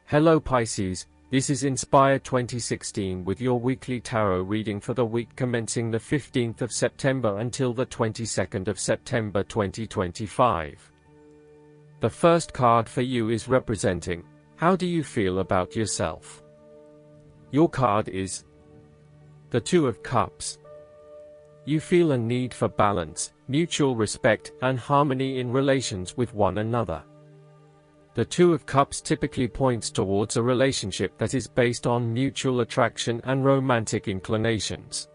Hello Pisces, this is Inspire 2016 with your weekly tarot reading for the week commencing the 15th of September until the 22nd of September 2025. The first card for you is representing, how do you feel about yourself? Your card is the Two of Cups. You feel a need for balance, mutual respect, and harmony in relations with one another. The Two of Cups typically points towards a relationship that is based on mutual attraction and romantic inclinations.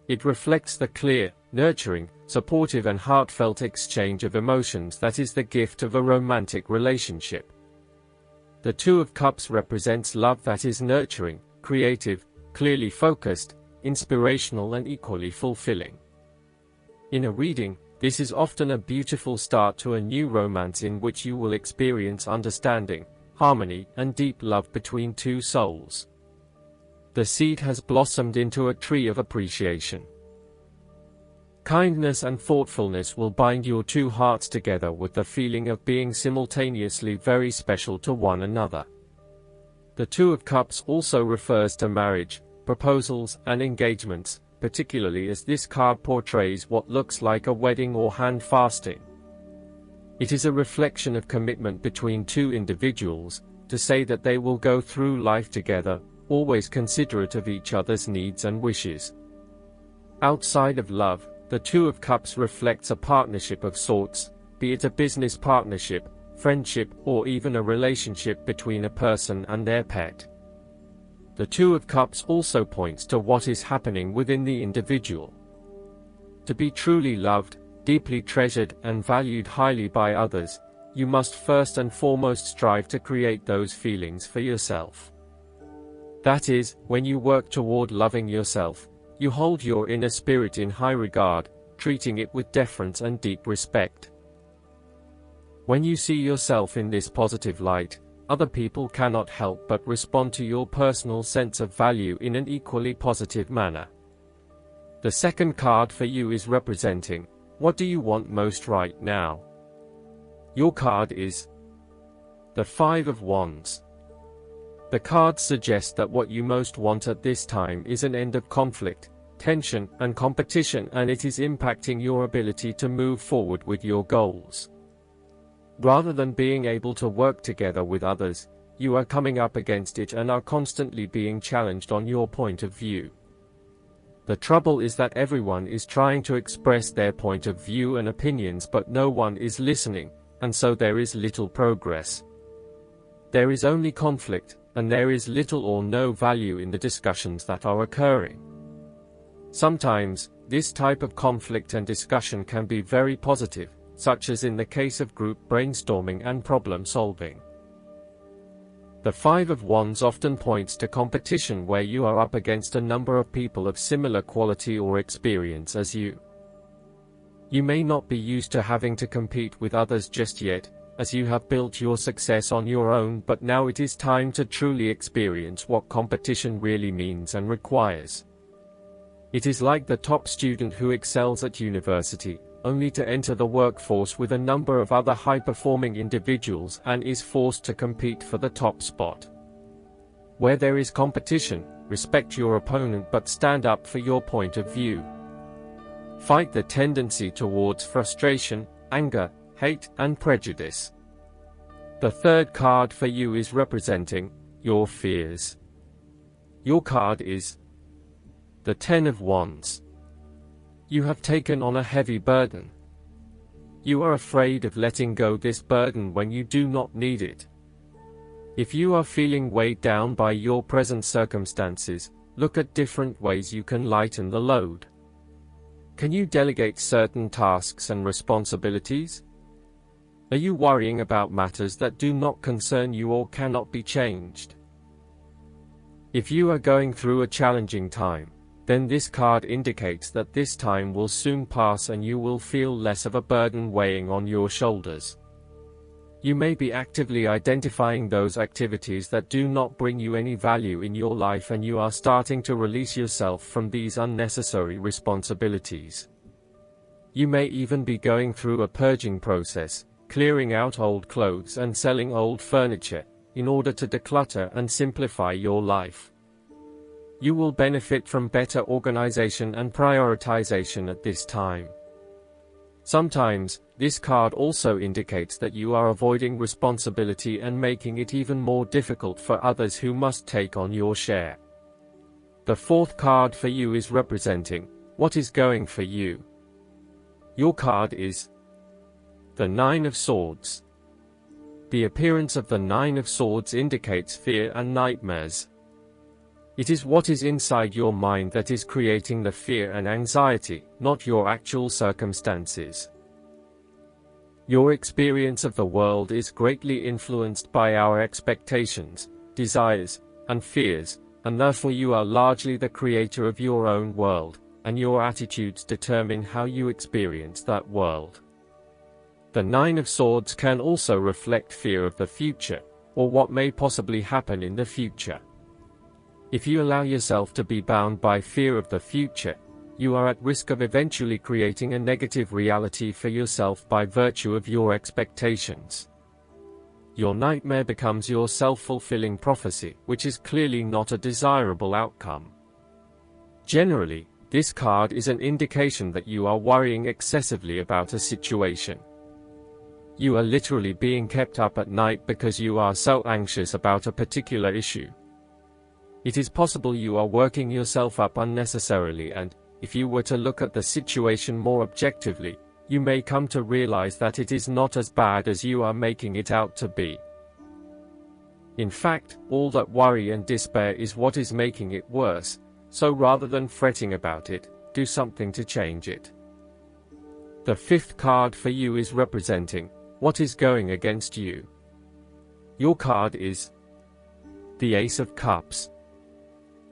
It reflects the clear, nurturing, supportive and heartfelt exchange of emotions that is the gift of a romantic relationship. The Two of Cups represents love that is nurturing, creative, clearly focused, inspirational and equally fulfilling. In a reading, this is often a beautiful start to a new romance in which you will experience understanding, harmony, and deep love between two souls. The seed has blossomed into a tree of appreciation. Kindness and thoughtfulness will bind your two hearts together with the feeling of being simultaneously very special to one another. The Two of Cups also refers to marriage, proposals, and engagements, particularly as this card portrays what looks like a wedding or hand-fasting. It is a reflection of commitment between two individuals, to say that they will go through life together, always considerate of each other's needs and wishes. Outside of love, the Two of Cups reflects a partnership of sorts, be it a business partnership, friendship, or even a relationship between a person and their pet. The Two of Cups also points to what is happening within the individual. To be truly loved, deeply treasured, and valued highly by others, you must first and foremost strive to create those feelings for yourself. That is, when you work toward loving yourself, you hold your inner spirit in high regard, treating it with deference and deep respect. When you see yourself in this positive light, other people cannot help but respond to your personal sense of value in an equally positive manner. The second card for you is representing, what do you want most right now? Your card is the Five of Wands. The card suggests that what you most want at this time is an end of conflict, tension, and competition, and it is impacting your ability to move forward with your goals. Rather than being able to work together with others, you are coming up against it and are constantly being challenged on your point of view. The trouble is that everyone is trying to express their point of view and opinions, but no one is listening, and so there is little progress. There is only conflict, and there is little or no value in the discussions that are occurring. Sometimes, this type of conflict and discussion can be very positive, such as in the case of group brainstorming and problem solving. The Five of Wands often points to competition where you are up against a number of people of similar quality or experience as you. You may not be used to having to compete with others just yet, as you have built your success on your own, but now it is time to truly experience what competition really means and requires. It is like the top student who excels at university, only to enter the workforce with a number of other high-performing individuals and is forced to compete for the top spot. Where there is competition, respect your opponent but stand up for your point of view. Fight the tendency towards frustration, anger, hate, and prejudice. The third card for you is representing your fears. Your card is the Ten of Wands. You have taken on a heavy burden. You are afraid of letting go this burden when you do not need it. If you are feeling weighed down by your present circumstances, look at different ways you can lighten the load. Can you delegate certain tasks and responsibilities? Are you worrying about matters that do not concern you or cannot be changed? If you are going through a challenging time, then this card indicates that this time will soon pass and you will feel less of a burden weighing on your shoulders. You may be actively identifying those activities that do not bring you any value in your life, and you are starting to release yourself from these unnecessary responsibilities. You may even be going through a purging process, clearing out old clothes and selling old furniture, in order to declutter and simplify your life. You will benefit from better organization and prioritization at this time. Sometimes, this card also indicates that you are avoiding responsibility and making it even more difficult for others who must take on your share. The fourth card for you is representing what is going for you. Your card is the Nine of Swords. The appearance of the Nine of Swords indicates fear and nightmares. It is what is inside your mind that is creating the fear and anxiety, not your actual circumstances. Your experience of the world is greatly influenced by our expectations, desires, and fears, and therefore you are largely the creator of your own world, and your attitudes determine how you experience that world. The Nine of Swords can also reflect fear of the future, or what may possibly happen in the future. If you allow yourself to be bound by fear of the future, you are at risk of eventually creating a negative reality for yourself by virtue of your expectations. Your nightmare becomes your self-fulfilling prophecy, which is clearly not a desirable outcome. Generally, this card is an indication that you are worrying excessively about a situation. You are literally being kept up at night because you are so anxious about a particular issue. It is possible you are working yourself up unnecessarily, and, if you were to look at the situation more objectively, you may come to realize that it is not as bad as you are making it out to be. In fact, all that worry and despair is what is making it worse, so rather than fretting about it, do something to change it. The fifth card for you is representing what is going against you. Your card is the Ace of Cups.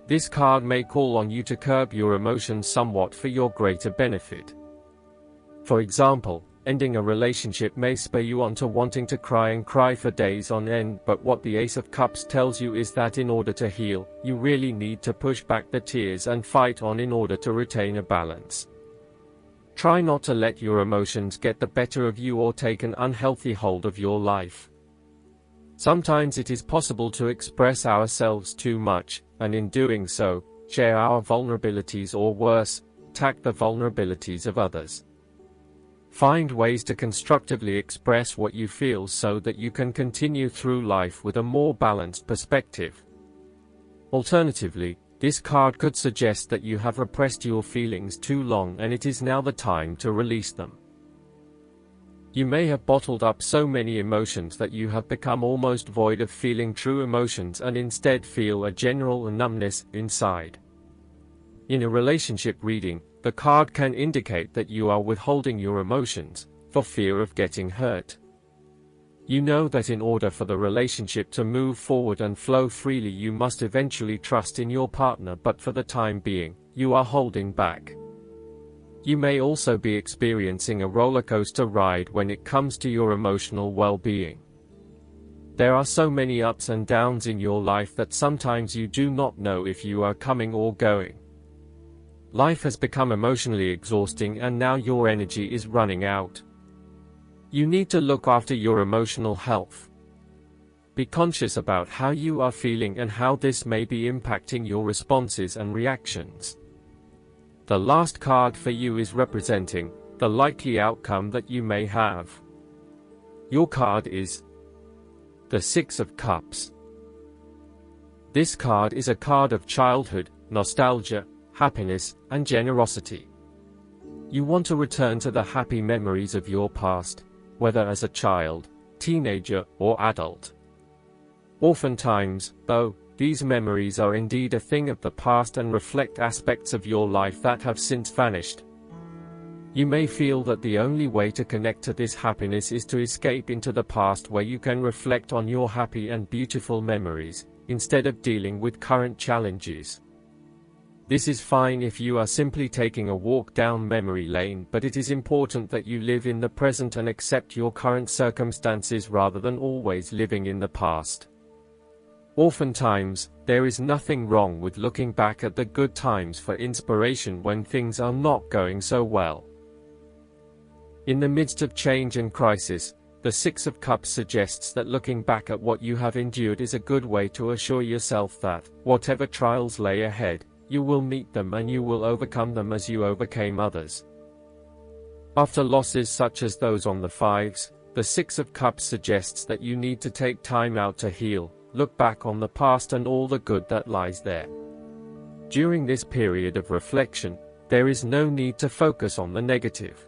This card may call on you to curb your emotions somewhat for your greater benefit. For example, ending a relationship may spur you on to wanting to cry for days on end, but what the Ace of Cups tells you is that in order to heal, you really need to push back the tears and fight on in order to retain a balance. Try not to let your emotions get the better of you or take an unhealthy hold of your life. Sometimes it is possible to express ourselves too much, and in doing so, share our vulnerabilities or worse, attack the vulnerabilities of others. Find ways to constructively express what you feel so that you can continue through life with a more balanced perspective. Alternatively, this card could suggest that you have repressed your feelings too long and it is now the time to release them. You may have bottled up so many emotions that you have become almost void of feeling true emotions and instead feel a general numbness inside. In a relationship reading, the card can indicate that you are withholding your emotions, for fear of getting hurt. You know that in order for the relationship to move forward and flow freely you must eventually trust in your partner, but for the time being, you are holding back. You may also be experiencing a roller coaster ride when it comes to your emotional well-being. There are so many ups and downs in your life that sometimes you do not know if you are coming or going. Life has become emotionally exhausting and now your energy is running out. You need to look after your emotional health. Be conscious about how you are feeling and how this may be impacting your responses and reactions. The last card for you is representing the likely outcome that you may have. Your card is the Six of Cups. This card is a card of childhood, nostalgia, happiness, and generosity. You want to return to the happy memories of your past, whether as a child, teenager, or adult. Oftentimes, though, these memories are indeed a thing of the past and reflect aspects of your life that have since vanished. You may feel that the only way to connect to this happiness is to escape into the past where you can reflect on your happy and beautiful memories, instead of dealing with current challenges. This is fine if you are simply taking a walk down memory lane, but it is important that you live in the present and accept your current circumstances rather than always living in the past. Oftentimes, there is nothing wrong with looking back at the good times for inspiration when things are not going so well. In the midst of change and crisis, The Six of Cups suggests that looking back at what you have endured is a good way to assure yourself that, whatever trials lay ahead, you will meet them and you will overcome them as you overcame others. After losses such as those on the Fives, the Six of Cups suggests that you need to take time out to heal, look back on the past and all the good that lies there. During this period of reflection, there is no need to focus on the negative.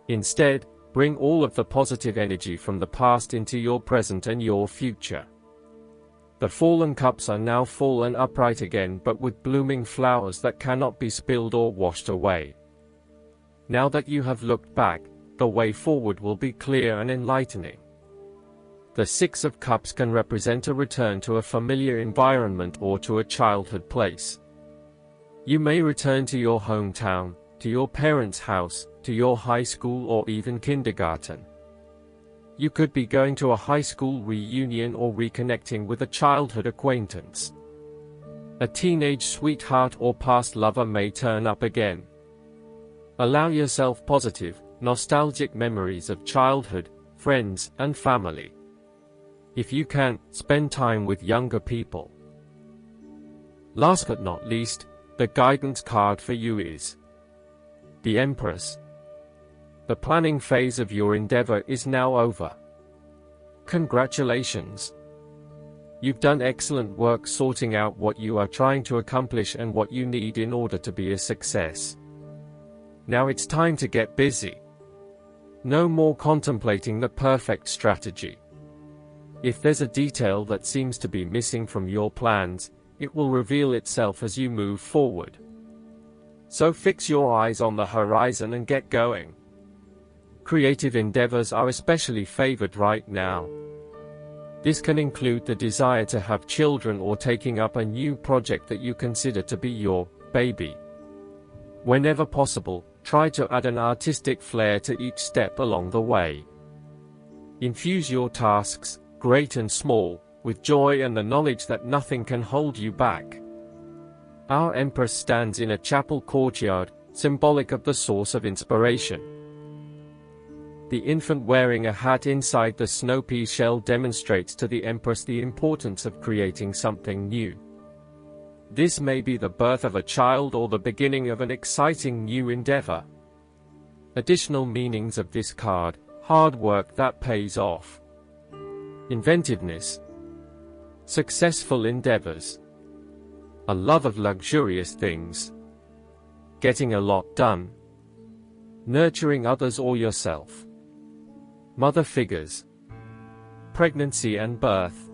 Instead, bring all of the positive energy from the past into your present and your future. The fallen cups are now full and upright again, but with blooming flowers that cannot be spilled or washed away. Now that you have looked back, the way forward will be clear and enlightening. The Six of Cups can represent a return to a familiar environment or to a childhood place. You may return to your hometown, to your parents' house, to your high school or even kindergarten. You could be going to a high school reunion or reconnecting with a childhood acquaintance. A teenage sweetheart or past lover may turn up again. Allow yourself positive, nostalgic memories of childhood, friends, and family. If you can, spend time with younger people. Last but not least, the guidance card for you is the Empress. The planning phase of your endeavor is now over. Congratulations! You've done excellent work sorting out what you are trying to accomplish and what you need in order to be a success. Now it's time to get busy. No more contemplating the perfect strategy. If there's a detail that seems to be missing from your plans, it will reveal itself as you move forward. So fix your eyes on the horizon and get going. Creative endeavors are especially favored right now. This can include the desire to have children or taking up a new project that you consider to be your baby. Whenever possible, try to add an artistic flair to each step along the way. Infuse your tasks, great and small, with joy and the knowledge that nothing can hold you back. Our Empress stands in a chapel courtyard, symbolic of the source of inspiration. The infant wearing a hat inside the snow pea shell demonstrates to the Empress the importance of creating something new. This may be the birth of a child or the beginning of an exciting new endeavor. Additional meanings of this card: hard work that pays off, inventiveness, successful endeavors, a love of luxurious things, getting a lot done, nurturing others or yourself, mother figures, pregnancy and birth.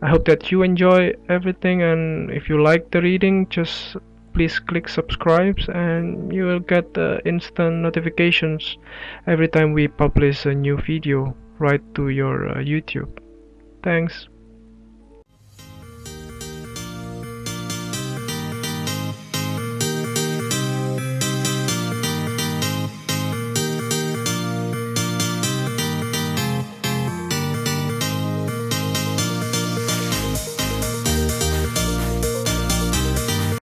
I hope that you enjoy everything, and if you like the reading, just please click subscribe and you will get instant notifications every time we publish a new video right to your YouTube. Thanks.